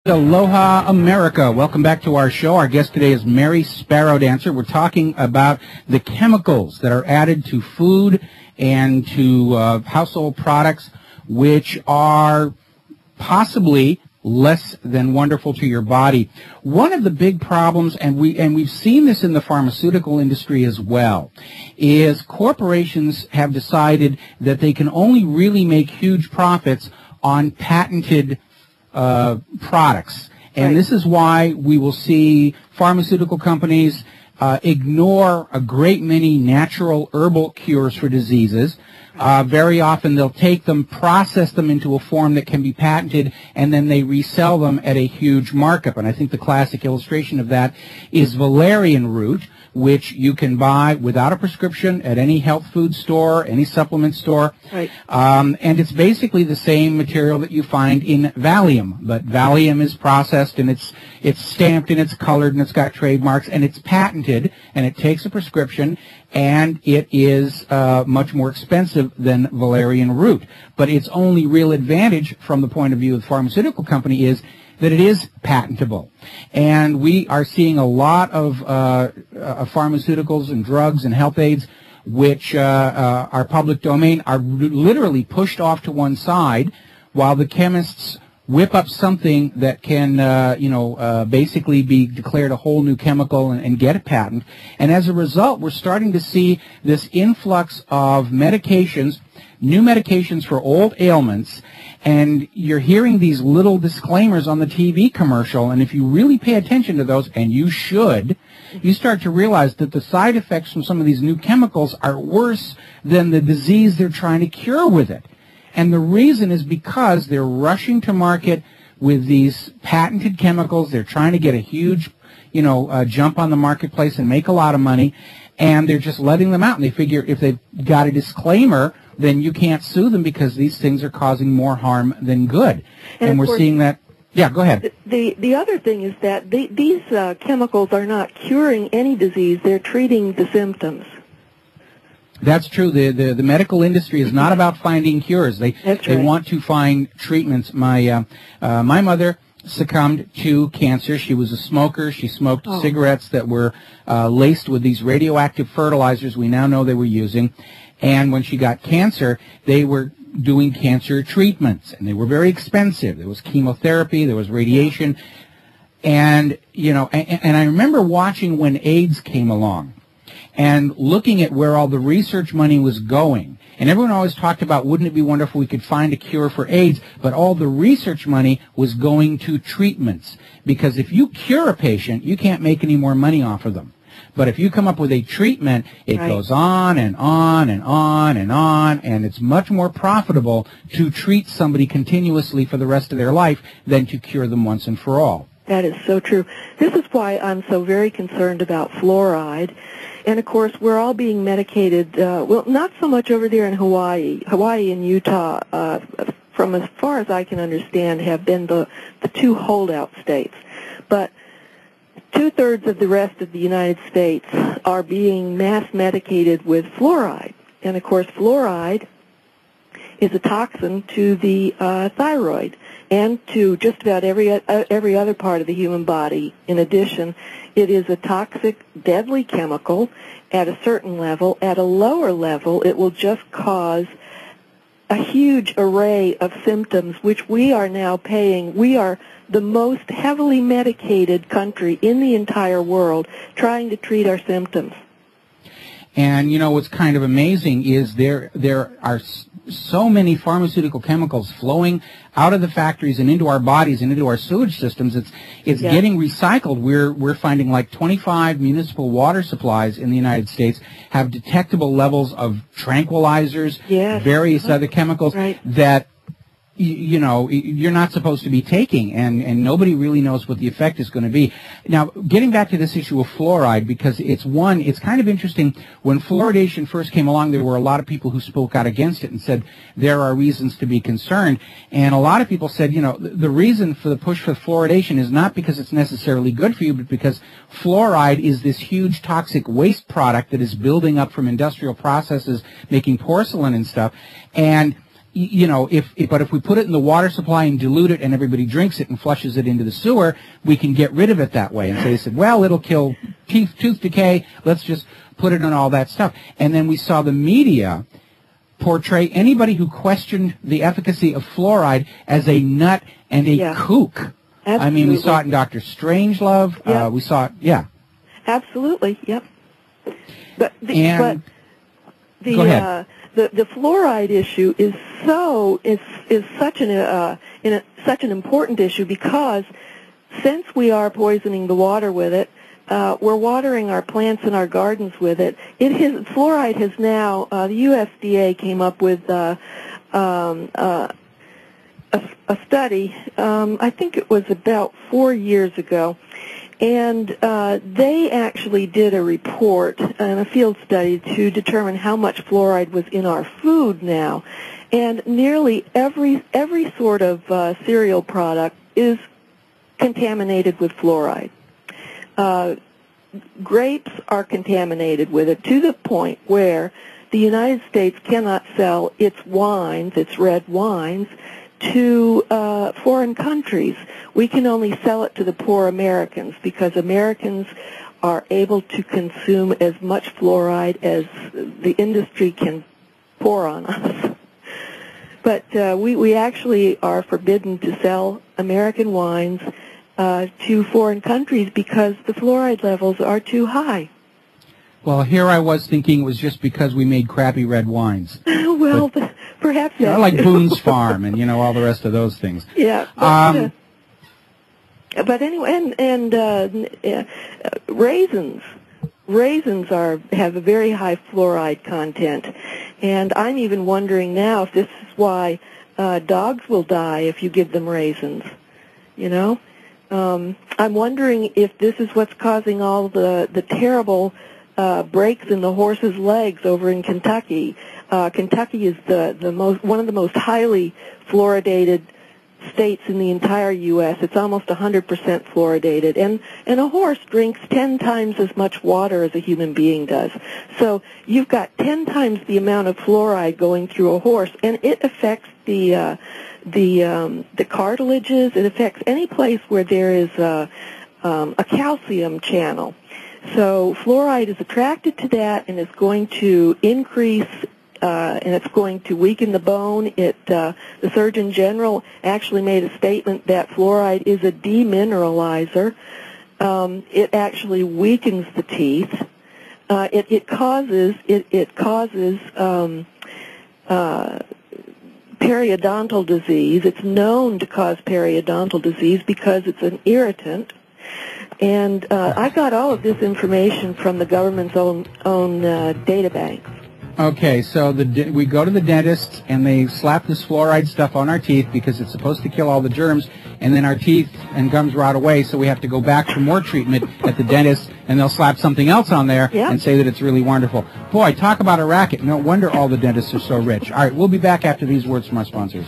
Aloha, America. Welcome back to our show. Our guest today is Mary Sparrowdancer. We're talking about the chemicals that are added to food and to household products, which are possibly less than wonderful to your body. One of the big problems, and we've seen this in the pharmaceutical industry as well, is corporations have decided that they can only really make huge profits on patented products. And Right. this is why we will see pharmaceutical companies ignore a great many natural herbal cures for diseases. Very often they'll take them, process them into a form that can be patented, and then they resell them at a huge markup. And I think the classic illustration of that is valerian root, which you can buy without a prescription at any health food store, any supplement store. Right. And it's basically the same material that you find in Valium, but Valium is processed and it's stamped and it's colored and it's got trademarks and it's patented and it takes a prescription and it is much more expensive than valerian root. But its only real advantage from the point of view of the pharmaceutical company is that it is patentable. And we are seeing a lot of pharmaceuticals and drugs and health aids which are public domain are literally pushed off to one side while the chemists whip up something that can, basically be declared a whole new chemical and get a patent. And as a result, we're starting to see this influx of medications, new medications for old ailments, and you're hearing these little disclaimers on the TV commercial, and if you really pay attention to those, and you should, you start to realize that the side effects from some of these new chemicals are worse than the disease they're trying to cure with it. And the reason is because they're rushing to market with these patented chemicals. They're trying to get a huge, jump on the marketplace and make a lot of money, and they're just letting them out. And they figure if they've got a disclaimer, then you can't sue them because these things are causing more harm than good. And we're seeing that. Yeah, go ahead. The other thing is that these chemicals are not curing any disease; they're treating the symptoms. That's true. The medical industry is not about finding cures. They want to find treatments. My mother succumbed to cancer. She was a smoker. She smoked cigarettes that were laced with these radioactive fertilizers we now know they were using. And when she got cancer, they were doing cancer treatments, and they were very expensive. There was chemotherapy, there was radiation, and and I remember watching when AIDS came along, and looking at where all the research money was going. And everyone always talked about, wouldn't it be wonderful we could find a cure for AIDS? But all the research money was going to treatments, because if you cure a patient, you can't make any more money off of them. But if you come up with a treatment, it goes on and on and on and on, and it's much more profitable to treat somebody continuously for the rest of their life than to cure them once and for all. That is so true. This is why I'm so very concerned about fluoride. And, of course, we're all being medicated, not so much over there in Hawaii. Hawaii and Utah, from as far as I can understand, have been the two holdout states. But two-thirds of the rest of the United States are being mass medicated with fluoride. And, of course, fluoride is a toxin to the thyroid and to just about every other part of the human body. In addition, it is a toxic, deadly chemical at a certain level. At a lower level, it will just cause a huge array of symptoms, which we are now paying. We are the most heavily medicated country in the entire world trying to treat our symptoms. And, what's kind of amazing is there are so many pharmaceutical chemicals flowing out of the factories and into our bodies and into our sewage systems. It's getting recycled. We're finding like 25 municipal water supplies in the United States have detectable levels of tranquilizers, various other chemicals that you're not supposed to be taking, and nobody really knows what the effect is going to be. Now, getting back to this issue of fluoride, because it's kind of interesting. When fluoridation first came along, there were a lot of people who spoke out against it and said there are reasons to be concerned. And a lot of people said, the reason for the push for fluoridation is not because it's necessarily good for you, but because fluoride is this huge toxic waste product that is building up from industrial processes, making porcelain and stuff. And but if we put it in the water supply and dilute it and everybody drinks it and flushes it into the sewer, we can get rid of it that way. And so they said, well, it'll kill tooth decay. Let's just put it on all that stuff. And then we saw the media portray anybody who questioned the efficacy of fluoride as a nut and a kook. Absolutely. I mean, we saw it in Dr. Strangelove. Yep. We saw it, yeah. Absolutely, yep. But go ahead. The fluoride issue is such an important issue because since we are poisoning the water with it, we're watering our plants and our gardens with it. Fluoride has now the USDA came up with a study. I think it was about 4 years ago. And they actually did a report and a field study to determine how much fluoride was in our food now. And nearly every sort of cereal product is contaminated with fluoride. Grapes are contaminated with it to the point where the United States cannot sell its wines, its red wines, to foreign countries. We can only sell it to the poor Americans because Americans are able to consume as much fluoride as the industry can pour on us. But we actually are forbidden to sell American wines to foreign countries because the fluoride levels are too high. Well, here I was thinking it was just because we made crappy red wines. Well, perhaps that's like Boone's Farm and, all the rest of those things. Yeah. But anyway, and raisins have a very high fluoride content. And I'm even wondering now if this is why dogs will die if you give them raisins, I'm wondering if this is what's causing all the terrible breaks in the horse's legs over in Kentucky. Kentucky is one of the most highly fluoridated states in the entire U.S. It's almost 100% fluoridated, and a horse drinks 10 times as much water as a human being does. So you've got 10 times the amount of fluoride going through a horse, and it affects the cartilages. It affects any place where there is a calcium channel. So fluoride is attracted to that, and it's going to increase, and it's going to weaken the bone. The Surgeon General actually made a statement that fluoride is a demineralizer. It actually weakens the teeth. It causes periodontal disease. It's known to cause periodontal disease because it's an irritant. And I got all of this information from the government's own data banks. Okay, so we go to the dentist and they slap this fluoride stuff on our teeth because it's supposed to kill all the germs, and then our teeth and gums rot away, so we have to go back for more treatment at the dentist, and they'll slap something else on there and say that it's really wonderful. Boy, talk about a racket. No wonder all the dentists are so rich. All right, we'll be back after these words from our sponsors.